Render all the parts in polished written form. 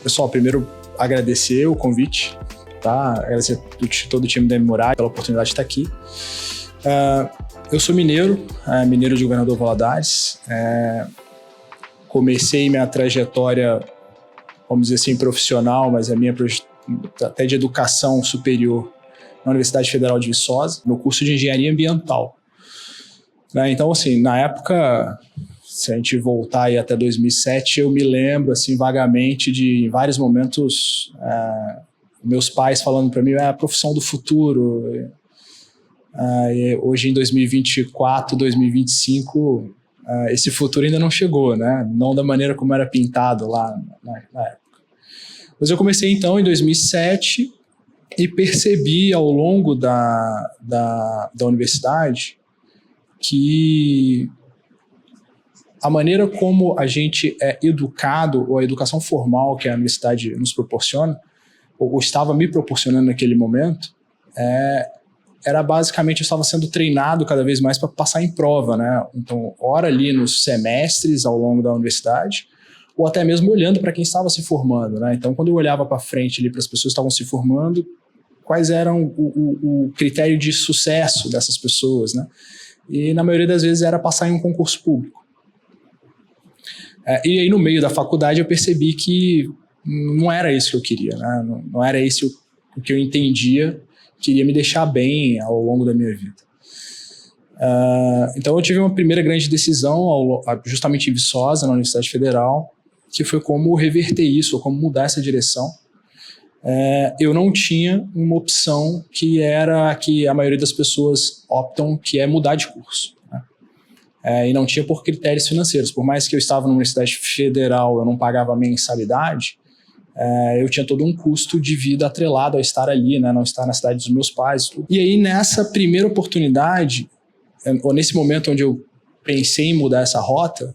Pessoal, primeiro agradecer o convite, tá? Agradecer todo o time da Muralha pela oportunidade de estar aqui. Eu sou mineiro de Governador Valadares. Comecei minha trajetória, vamos dizer assim, profissional, mas a minha até de educação superior na Universidade Federal de Viçosa, no curso de Engenharia Ambiental. Então, assim, na época, se a gente voltar aí até 2007, eu me lembro, assim, vagamente de, em vários momentos, meus pais falando para mim, a profissão do futuro. Hoje, em 2024, 2025, esse futuro ainda não chegou, né? Não da maneira como era pintado lá na época. Mas eu comecei, então, em 2007 e percebi ao longo da universidade que a maneira como a gente é educado, ou a educação formal que a universidade nos proporciona, ou estava me proporcionando naquele momento, era basicamente, eu estava sendo treinado cada vez mais para passar em prova, né? Então, ora ali nos semestres ao longo da universidade, ou até mesmo olhando para quem estava se formando, né? Então, quando eu olhava para frente ali para as pessoas que estavam se formando, quais eram o critério de sucesso dessas pessoas, né? E na maioria das vezes era passar em um concurso público. E aí no meio da faculdade eu percebi que não era isso que eu queria, né? Não era isso o que eu entendia que iria me deixar bem ao longo da minha vida. Então eu tive uma primeira grande decisão justamente em Viçosa, na Universidade Federal, que foi como reverter isso, ou como mudar essa direção. Eu não tinha uma opção que era a que a maioria das pessoas optam, que é mudar de curso, né? E não tinha por critérios financeiros. Por mais que eu estava na Universidade Federal, eu não pagava mensalidade, eu tinha todo um custo de vida atrelado a estar ali, né? Não estar na cidade dos meus pais. E aí, nessa primeira oportunidade, ou nesse momento onde eu pensei em mudar essa rota,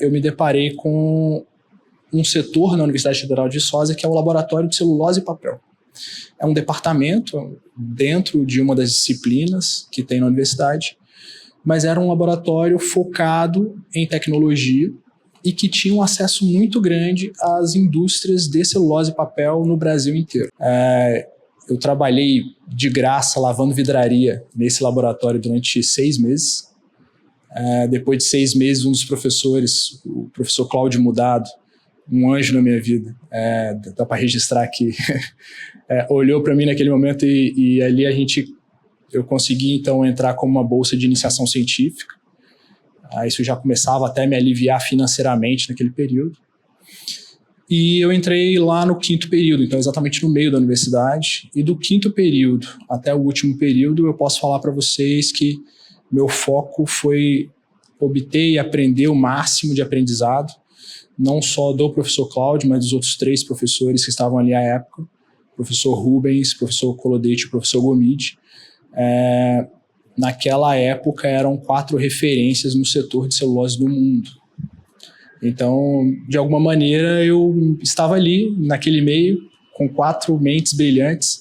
eu me deparei com um setor na Universidade Federal de Viçosa, que é o Laboratório de Celulose e Papel. É um departamento dentro de uma das disciplinas que tem na universidade, mas era um laboratório focado em tecnologia e que tinha um acesso muito grande às indústrias de celulose e papel no Brasil inteiro. Eu trabalhei de graça lavando vidraria nesse laboratório durante 6 meses. Depois de 6 meses, um dos professores, o professor Cláudio Mudado, um anjo na minha vida, dá para registrar aqui, olhou para mim naquele momento e ali eu consegui então entrar com uma bolsa de iniciação científica. Isso já começava até a me aliviar financeiramente naquele período. E eu entrei lá no 5º período, então exatamente no meio da universidade. E do 5º período até o último período, eu posso falar para vocês que meu foco foi obter e aprender o máximo de aprendizado, não só do professor Cláudio, mas dos outros 3 professores que estavam ali à época, professor Rubens, professor Colodete e professor Gomide. Naquela época eram 4 referências no setor de celulose do mundo. Então, de alguma maneira, eu estava ali, naquele meio, com 4 mentes brilhantes,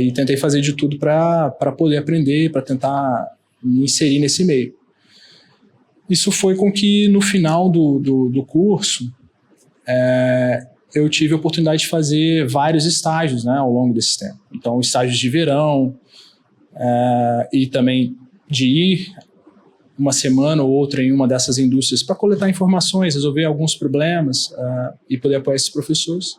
e tentei fazer de tudo para poder aprender, para tentar me inserir nesse meio. Isso foi com que, no final do curso, eu tive a oportunidade de fazer vários estágios, né, ao longo desse tempo. Então, estágios de verão, e também de ir uma semana ou outra em uma dessas indústrias para coletar informações, resolver alguns problemas e poder apoiar esses professores.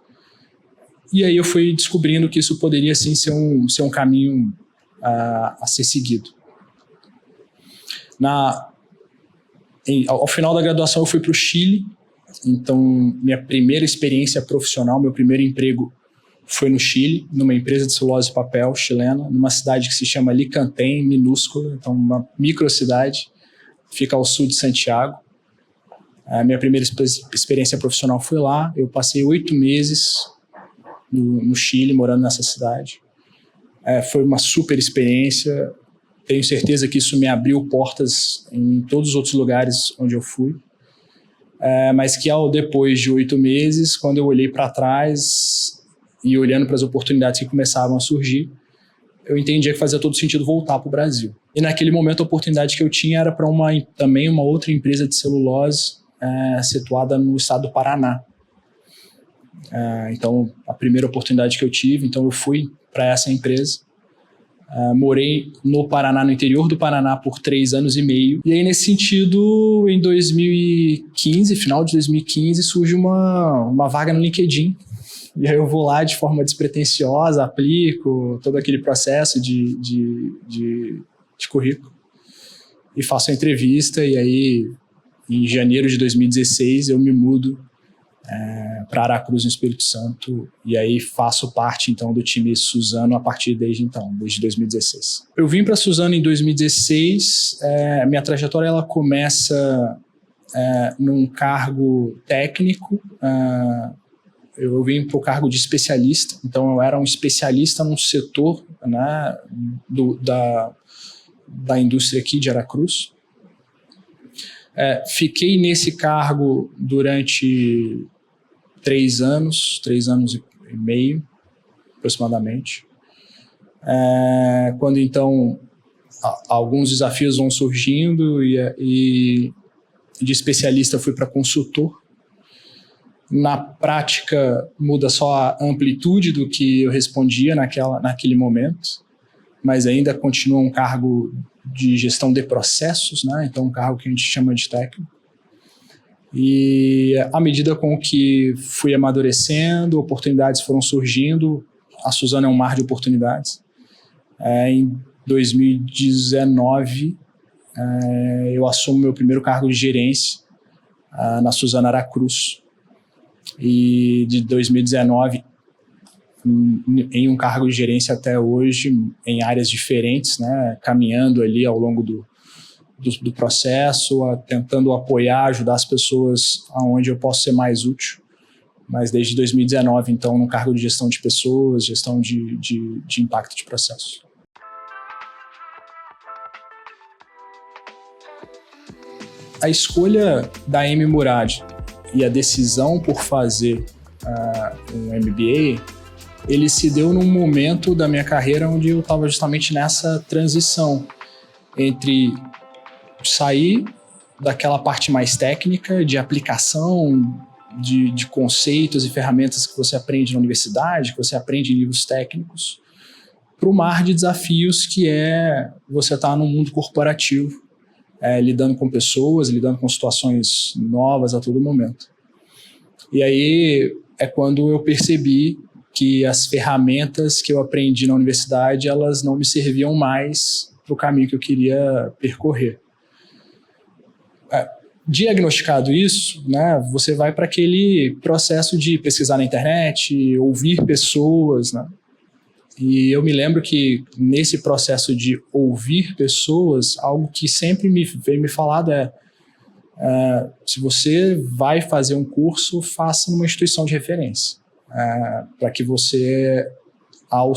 E aí eu fui descobrindo que isso poderia sim ser um caminho a ser seguido. Ao final da graduação eu fui para o Chile, então minha primeira experiência profissional, meu primeiro emprego foi no Chile, numa empresa de celulose e papel chilena, numa cidade que se chama Licantén, minúscula, então uma microcidade, fica ao sul de Santiago. A minha primeira experiência profissional foi lá, eu passei 8 meses no Chile, morando nessa cidade. Foi uma super experiência, tenho certeza que isso me abriu portas em todos os outros lugares onde eu fui. Mas que depois de 8 meses, quando eu olhei para trás e olhando para as oportunidades que começavam a surgir, eu entendia que fazia todo sentido voltar para o Brasil. E naquele momento a oportunidade que eu tinha era para também uma outra empresa de celulose situada no estado do Paraná. Então, a primeira oportunidade que eu tive, então eu fui para essa empresa. Morei no Paraná, no interior do Paraná, por 3 anos e meio. E aí, nesse sentido, em 2015, final de 2015, surge uma vaga no LinkedIn. E aí eu vou lá de forma despretensiosa, aplico todo aquele processo de currículo e faço a entrevista. E aí, em janeiro de 2016, eu me mudo para Aracruz, no Espírito Santo, e aí faço parte, então, do time Suzano a partir desde 2016. Eu vim para Suzano em 2016, minha trajetória ela começa num cargo técnico, eu vim para o cargo de especialista, então eu era um especialista num setor, né, da indústria aqui de Aracruz. Fiquei nesse cargo durante 3 anos e meio, aproximadamente. Quando, então, alguns desafios vão surgindo e de especialista fui para consultor. Na prática, muda só a amplitude do que eu respondia naquele momento, mas ainda continua um cargo de gestão de processos, né? Então, um cargo que a gente chama de técnico. E à medida com que fui amadurecendo, oportunidades foram surgindo, a Suzano é um mar de oportunidades. Em 2019, eu assumo meu primeiro cargo de gerência na Suzano Aracruz. E de 2019, em um cargo de gerência até hoje, em áreas diferentes, né, caminhando ali ao longo do processo, tentando apoiar, ajudar as pessoas aonde eu posso ser mais útil. Mas desde 2019, então, no cargo de gestão de pessoas, gestão de impacto de processo. A escolha da M. Murad e a decisão por fazer um MBA, ele se deu num momento da minha carreira onde eu estava justamente nessa transição entre sair daquela parte mais técnica, de aplicação de conceitos e ferramentas que você aprende na universidade, que você aprende em livros técnicos, para o mar de desafios que você estar no mundo corporativo, lidando com pessoas, lidando com situações novas a todo momento. E aí é quando eu percebi que as ferramentas que eu aprendi na universidade, elas não me serviam mais para o caminho que eu queria percorrer. Diagnosticado isso, né, você vai para aquele processo de pesquisar na internet, ouvir pessoas, né? E eu me lembro que nesse processo de ouvir pessoas, algo que sempre veio me falado se você vai fazer um curso, faça numa instituição de referência, para que você, ao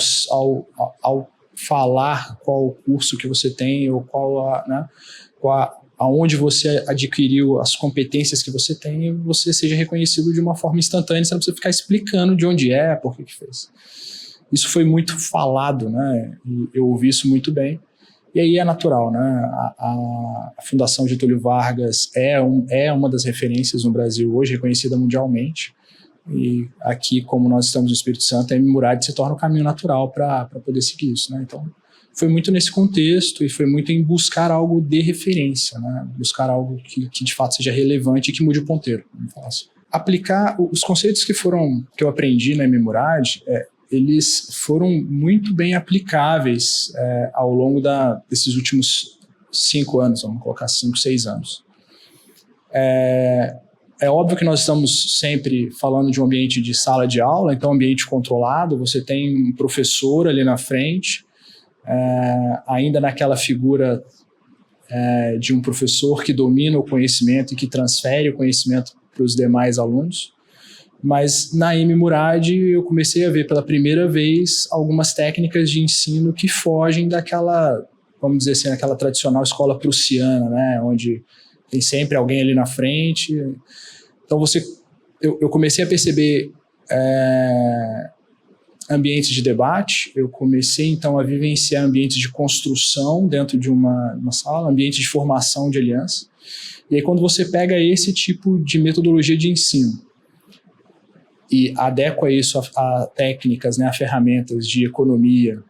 falar qual o curso que você tem ou aonde você adquiriu as competências que você tem, você seja reconhecido de uma forma instantânea, você não precisa ficar explicando de onde por que fez. Isso foi muito falado, né? E eu ouvi isso muito bem. E aí é natural, né? A Fundação Getúlio Vargas é uma das referências no Brasil hoje, reconhecida mundialmente. E aqui, como nós estamos no Espírito Santo, a M. Murad se torna o caminho natural para poder seguir isso, né? Então, foi muito nesse contexto e foi muito em buscar algo de referência, né? Buscar algo que de fato seja relevante e que mude o ponteiro, vamos falar assim. Aplicar os conceitos que eu aprendi na M. Murad, eles foram muito bem aplicáveis ao longo desses últimos 5 anos, vamos colocar 5, 6 anos. É óbvio que nós estamos sempre falando de um ambiente de sala de aula, então ambiente controlado, você tem um professor ali na frente, ainda naquela figura de um professor que domina o conhecimento e que transfere o conhecimento para os demais alunos. Mas na M. Murad eu comecei a ver pela primeira vez algumas técnicas de ensino que fogem daquela, vamos dizer assim, aquela tradicional escola prussiana, né, onde tem sempre alguém ali na frente. Então eu comecei a perceber ambientes de debate, eu comecei então a vivenciar ambientes de construção dentro de uma sala, ambientes de formação de aliança. E aí quando você pega esse tipo de metodologia de ensino, e adequa isso a técnicas, né, a ferramentas de economia,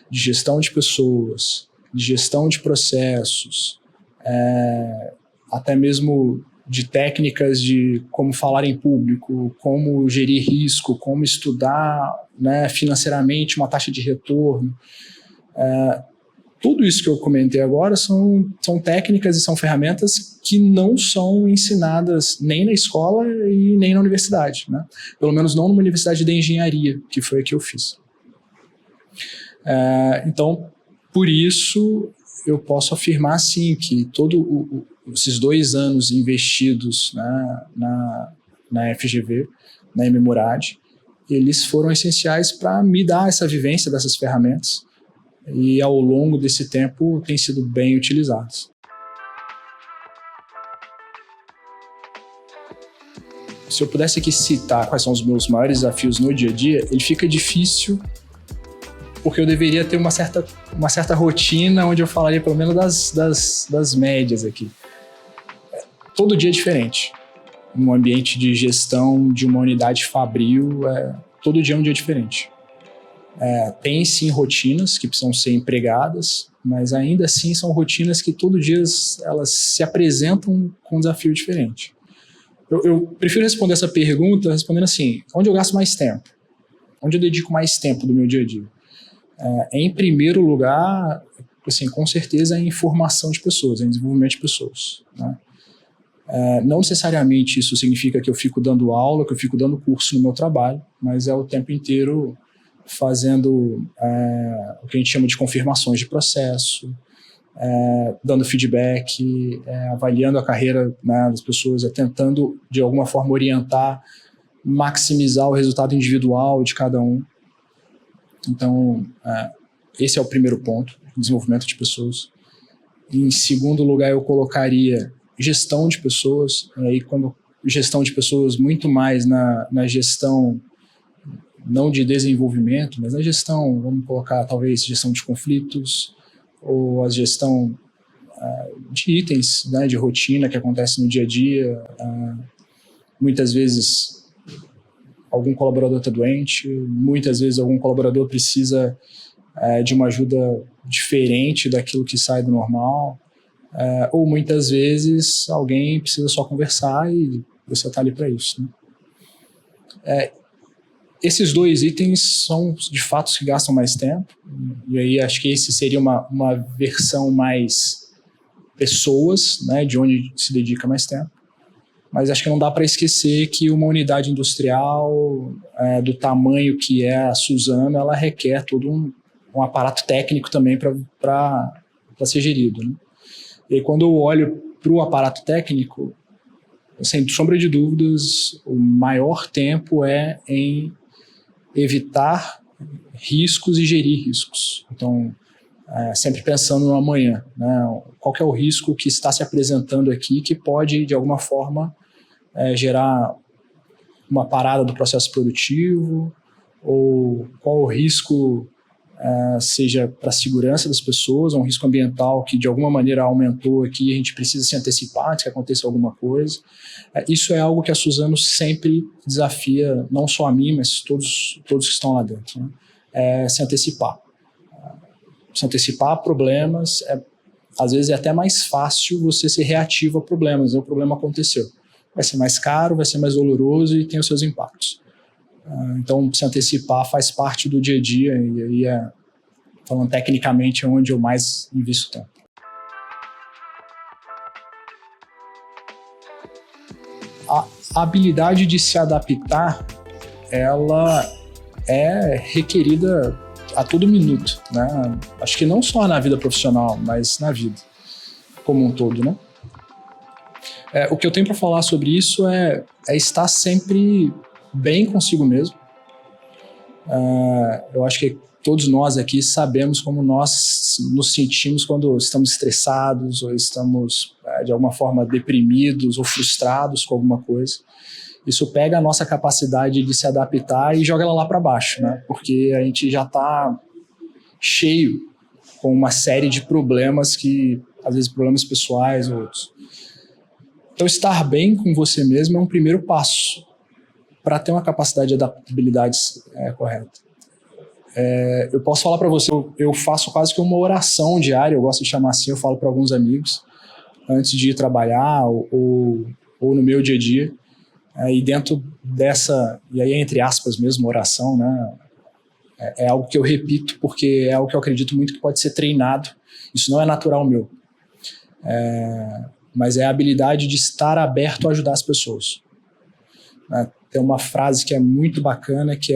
de gestão de pessoas, de gestão de processos, até mesmo de técnicas de como falar em público, como gerir risco, como estudar, né, financeiramente uma taxa de retorno. Tudo isso que eu comentei agora são técnicas e são ferramentas que não são ensinadas nem na escola e nem na universidade, né? Pelo menos não numa universidade de engenharia, que foi a que eu fiz. Então, por isso, eu posso afirmar, sim, que esses 2 anos investidos, né, na FGV, na M-Murad, eles foram essenciais para me dar essa vivência dessas ferramentas e, ao longo desse tempo, têm sido bem utilizados. Se eu pudesse aqui citar quais são os meus maiores desafios no dia a dia, ele fica difícil porque eu deveria ter uma certa rotina onde eu falaria pelo menos das médias aqui. Todo dia é diferente. No ambiente de gestão de uma unidade fabril, todo dia é um dia diferente. Tem sim rotinas que precisam ser empregadas, mas ainda assim são rotinas que todo dia elas se apresentam com um desafio diferente. Eu prefiro responder essa pergunta respondendo assim: onde eu gasto mais tempo? Onde eu dedico mais tempo do meu dia a dia? Em primeiro lugar, assim, com certeza, em formação de pessoas, em desenvolvimento de pessoas, né? Não necessariamente isso significa que eu fico dando aula, que eu fico dando curso no meu trabalho, mas é o tempo inteiro fazendo o que a gente chama de confirmações de processo, dando feedback, avaliando a carreira, né, das pessoas, tentando de alguma forma orientar, maximizar o resultado individual de cada um. Então, esse é o primeiro ponto, desenvolvimento de pessoas. Em segundo lugar, eu colocaria gestão de pessoas, e aí gestão de pessoas muito mais na gestão, não de desenvolvimento, mas na gestão, vamos colocar talvez gestão de conflitos, ou a gestão de itens, né, de rotina que acontece no dia a dia. Muitas vezes algum colaborador está doente, muitas vezes algum colaborador precisa de uma ajuda diferente daquilo que sai do normal, ou muitas vezes alguém precisa só conversar e você está ali para isso, né? Esses 2 itens são de fato que gastam mais tempo, e aí acho que esse seria uma versão mais pessoas, né, de onde se dedica mais tempo. Mas acho que não dá para esquecer que uma unidade industrial do tamanho que é a Suzano, ela requer todo um aparato técnico também para ser gerido, né? E aí, quando eu olho para o aparato técnico, sem sombra de dúvidas, o maior tempo é em evitar riscos e gerir riscos. Então, sempre pensando no amanhã, né? Qual que é o risco que está se apresentando aqui que pode, de alguma forma, gerar uma parada do processo produtivo, ou qual o risco, seja para a segurança das pessoas, ou um risco ambiental que de alguma maneira aumentou aqui, a gente precisa se antecipar antes que aconteça alguma coisa. Isso é algo que a Suzano sempre desafia, não só a mim, mas todos que estão lá dentro, né? Se antecipar. Se antecipar a problemas, às vezes é até mais fácil você ser reativo a problemas, o problema aconteceu. Vai ser mais caro, vai ser mais doloroso e tem os seus impactos. Então, se antecipar faz parte do dia a dia, e aí, falando tecnicamente, é onde eu mais invisto tempo. A habilidade de se adaptar, ela é requerida a todo minuto, né? Acho que não só na vida profissional, mas na vida como um todo, né? O que eu tenho para falar sobre isso é estar sempre bem consigo mesmo. Eu acho que todos nós aqui sabemos como nós nos sentimos quando estamos estressados ou estamos, de alguma forma, deprimidos ou frustrados com alguma coisa. Isso pega a nossa capacidade de se adaptar e joga ela lá para baixo, né? Porque a gente já está cheio com uma série de problemas que, às vezes, problemas pessoais ou outros. Então, estar bem com você mesmo é um primeiro passo para ter uma capacidade de adaptabilidade correta. Eu posso falar para você, eu faço quase que uma oração diária, eu gosto de chamar assim, eu falo para alguns amigos, antes de ir trabalhar ou no meu dia a dia. E dentro dessa, e aí entre aspas mesmo, oração, né? É algo que eu repito porque é algo que eu acredito muito que pode ser treinado. Isso não é natural meu. Mas é a habilidade de estar aberto a ajudar as pessoas. Tem uma frase que é muito bacana, que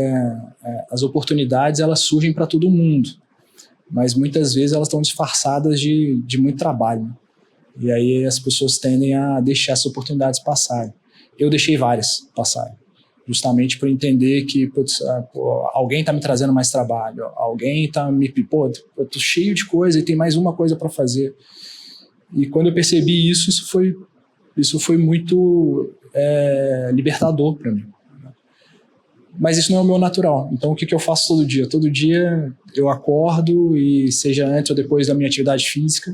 as oportunidades elas surgem para todo mundo, mas muitas vezes elas estão disfarçadas de muito trabalho, né? E aí as pessoas tendem a deixar essas oportunidades passarem. Eu deixei várias passarem, justamente por entender que alguém está me trazendo mais trabalho, alguém está me... eu tô cheio de coisa e tem mais uma coisa para fazer. E quando eu percebi isso, isso foi muito libertador para mim. Mas isso não é o meu natural. Então, o que eu faço todo dia? Todo dia eu acordo e, seja antes ou depois da minha atividade física,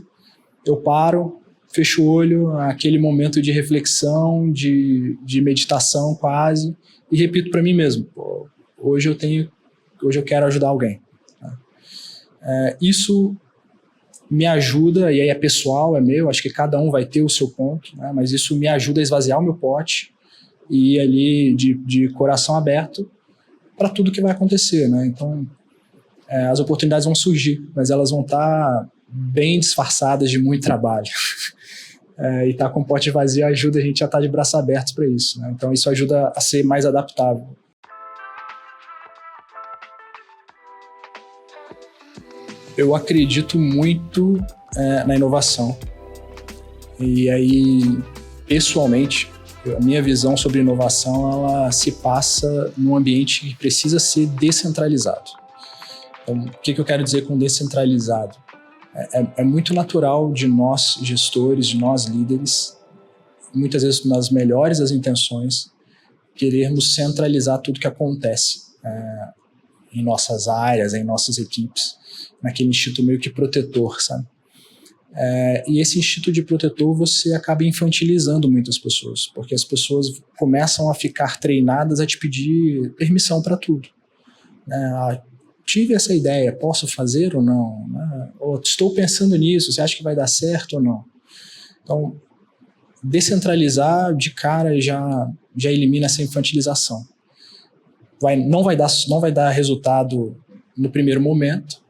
eu paro, fecho o olho, aquele momento de reflexão, de meditação quase, e repito para mim mesmo: hoje eu quero ajudar alguém. Isso me ajuda, e aí é pessoal, é meu, acho que cada um vai ter o seu ponto, né? Mas isso me ajuda a esvaziar o meu pote e ir ali de coração aberto para tudo que vai acontecer, né? Então, as oportunidades vão surgir, mas elas vão estar bem disfarçadas de muito trabalho. E estar com o pote vazio ajuda a gente a estar de braços abertos para isso, né? Então, isso ajuda a ser mais adaptável. Eu acredito muito na inovação. E aí, pessoalmente, a minha visão sobre inovação, ela se passa num ambiente que precisa ser descentralizado. Então, o que eu quero dizer com descentralizado? É muito natural de nós gestores, de nós líderes, muitas vezes nas melhores das intenções, querermos centralizar tudo que acontece em nossas áreas, em nossas equipes, naquele instinto meio que protetor, sabe? E esse instinto de protetor você acaba infantilizando muitas pessoas, porque as pessoas começam a ficar treinadas a te pedir permissão para tudo. Tive essa ideia, posso fazer ou não? Ou estou pensando nisso, você acha que vai dar certo ou não? Então, descentralizar de cara já elimina essa infantilização. Não vai dar resultado no primeiro momento,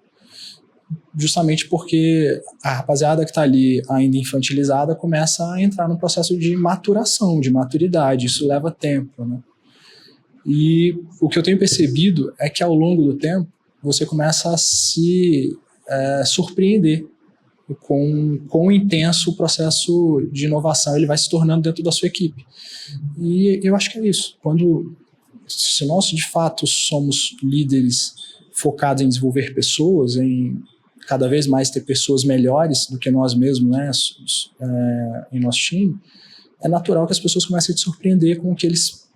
justamente porque a rapaziada que está ali ainda infantilizada começa a entrar num processo de maturação, de maturidade. Isso leva tempo, né? E o que eu tenho percebido é que ao longo do tempo você começa a se surpreender com quão intenso o processo de inovação ele vai se tornando dentro da sua equipe. E eu acho que é isso. Se nós de fato somos líderes focados em desenvolver pessoas, em cada vez mais ter pessoas melhores do que nós mesmos, né, em nosso time, é natural que as pessoas comecem a te surpreender com o que eles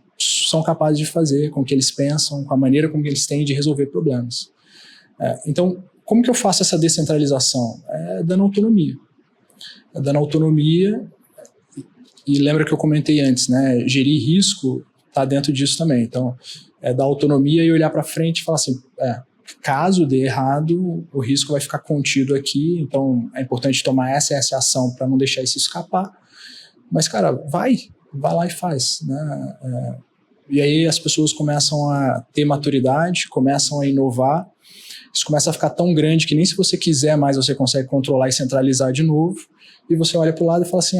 são capazes de fazer, com o que eles pensam, com a maneira como eles têm de resolver problemas. Então, como que eu faço essa descentralização? Dando autonomia. Dando autonomia, e lembra que eu comentei antes, né, gerir risco está dentro disso também. Então, dar autonomia e olhar para frente e falar assim, caso dê errado, o risco vai ficar contido aqui, então é importante tomar essa ação para não deixar isso escapar. Mas, cara, vai lá e faz, né? E aí as pessoas começam a ter maturidade, começam a inovar, isso começa a ficar tão grande que nem se você quiser mais você consegue controlar e centralizar de novo, e você olha para o lado e fala assim,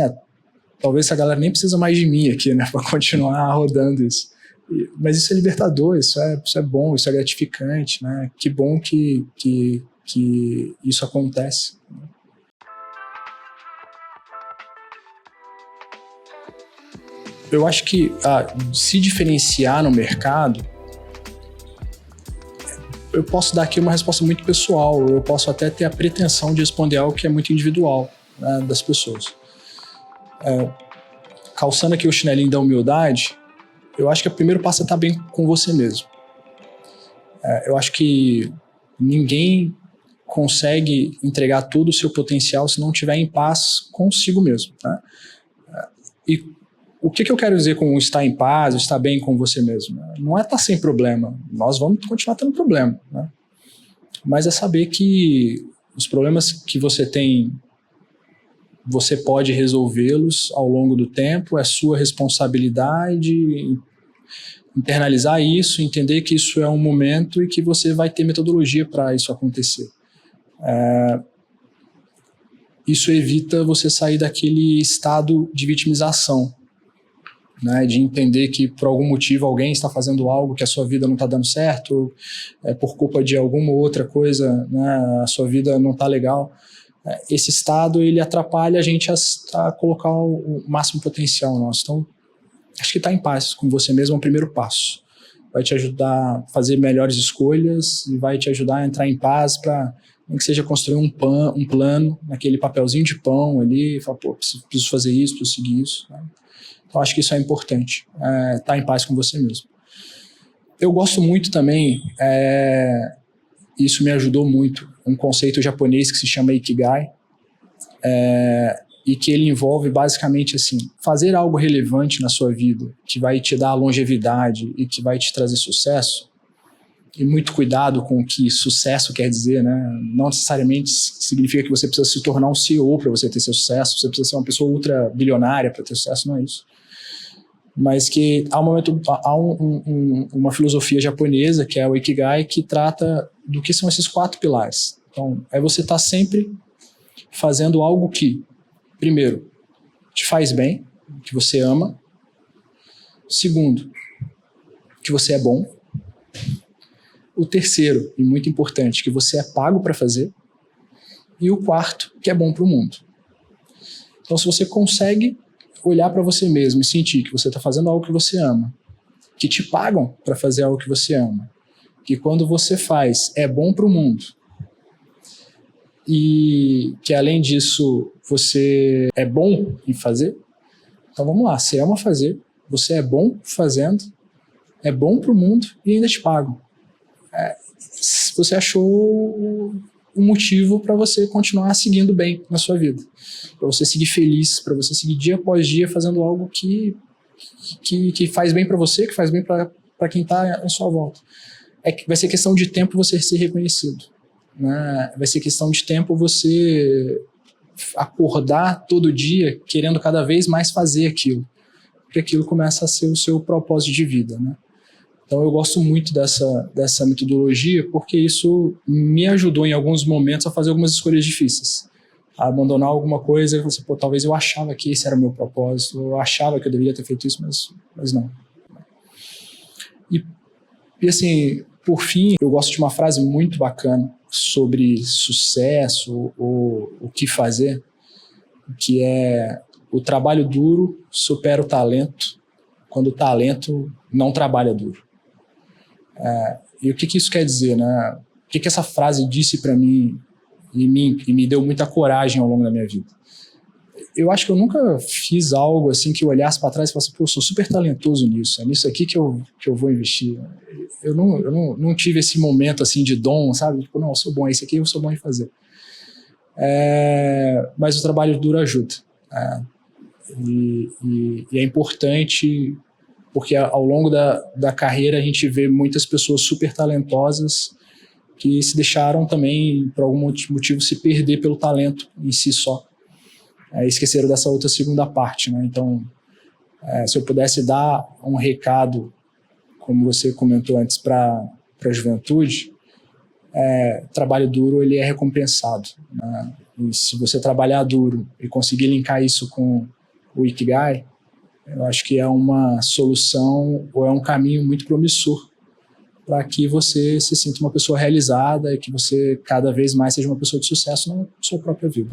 talvez essa galera nem precisa mais de mim aqui, né, para continuar rodando isso. Mas isso é libertador, isso é bom, isso é gratificante, né? Que bom que isso acontece. Eu acho que se diferenciar no mercado, eu posso dar aqui uma resposta muito pessoal, eu posso até ter a pretensão de responder algo que é muito individual, né, das pessoas. Calçando aqui o chinelinho da humildade, eu acho que o primeiro passo é estar bem com você mesmo. Eu acho que ninguém consegue entregar todo o seu potencial se não estiver em paz consigo mesmo, né? E o que eu quero dizer com estar em paz, estar bem com você mesmo? Não é estar sem problema. Nós vamos continuar tendo problema, né? Mas é saber que os problemas que você tem, você pode resolvê-los ao longo do tempo, é sua responsabilidade internalizar isso, entender que isso é um momento e que você vai ter metodologia para isso acontecer. Isso evita você sair daquele estado de vitimização, né, de entender que por algum motivo alguém está fazendo algo que a sua vida não está dando certo, por culpa de alguma outra coisa, né, a sua vida não está legal. Esse estado ele atrapalha a gente a colocar o máximo potencial nosso. Então, acho que estar em paz com você mesmo é o primeiro passo. Vai te ajudar a fazer melhores escolhas e vai te ajudar a entrar em paz para nem que seja construir um plano, naquele papelzinho de pão ali, e falar, pô, preciso fazer isso, preciso seguir isso, né? Então, acho que isso é importante, estar em paz com você mesmo. Eu gosto muito também, isso me ajudou muito, um conceito japonês que se chama Ikigai, e que ele envolve basicamente assim, fazer algo relevante na sua vida, que vai te dar longevidade e que vai te trazer sucesso, e muito cuidado com o que sucesso quer dizer, né? Não necessariamente significa que você precisa se tornar um CEO para você ter seu sucesso, você precisa ser uma pessoa ultra bilionária para ter sucesso, não é isso. Mas que há uma filosofia japonesa, que é o Ikigai, que trata do que são esses 4 pilares. Então, é você estar sempre fazendo algo que, primeiro, te faz bem, que você ama. Segundo, que você é bom. O terceiro, e muito importante, que você é pago para fazer. E o quarto, que é bom para o mundo. Então, se você consegue olhar para você mesmo e sentir que você está fazendo algo que você ama, que te pagam para fazer algo que você ama, que quando você faz é bom para o mundo e que além disso você é bom em fazer, então vamos lá, você ama fazer, você é bom fazendo, é bom para o mundo e ainda te pagam. Você achou um motivo para você continuar seguindo bem na sua vida, para você seguir feliz, para você seguir dia após dia fazendo algo que faz bem para você, que faz bem para quem está à sua volta. Vai ser questão de tempo você ser reconhecido, né? Vai ser questão de tempo você acordar todo dia querendo cada vez mais fazer aquilo, porque aquilo começa a ser o seu propósito de vida, né? Então eu gosto muito dessa metodologia porque isso me ajudou em alguns momentos a fazer algumas escolhas difíceis. A abandonar alguma coisa e falar assim, pô, talvez eu achava que esse era o meu propósito, eu achava que eu deveria ter feito isso, mas não. E assim, por fim, eu gosto de uma frase muito bacana sobre sucesso ou o que fazer, que é: o trabalho duro supera o talento quando o talento não trabalha duro. E o que isso quer dizer, né? O que essa frase disse para mim e me deu muita coragem ao longo da minha vida? Eu acho que eu nunca fiz algo assim que eu olhasse para trás e falasse, pô, eu sou super talentoso nisso, é nisso aqui que eu vou investir. Eu não tive esse momento assim de dom, sabe? Tipo, não, eu sou bom, esse aqui eu sou bom em fazer. Mas o trabalho duro ajuda. E é importante porque ao longo da carreira a gente vê muitas pessoas super talentosas que se deixaram também, por algum motivo, se perder pelo talento em si só. Esqueceram dessa outra segunda parte, né? Então, se eu pudesse dar um recado, como você comentou antes, para a juventude, trabalho duro ele é recompensado, né? E se você trabalhar duro e conseguir linkar isso com o Ikigai, eu acho que é uma solução ou é um caminho muito promissor para que você se sinta uma pessoa realizada e que você cada vez mais seja uma pessoa de sucesso na sua própria vida.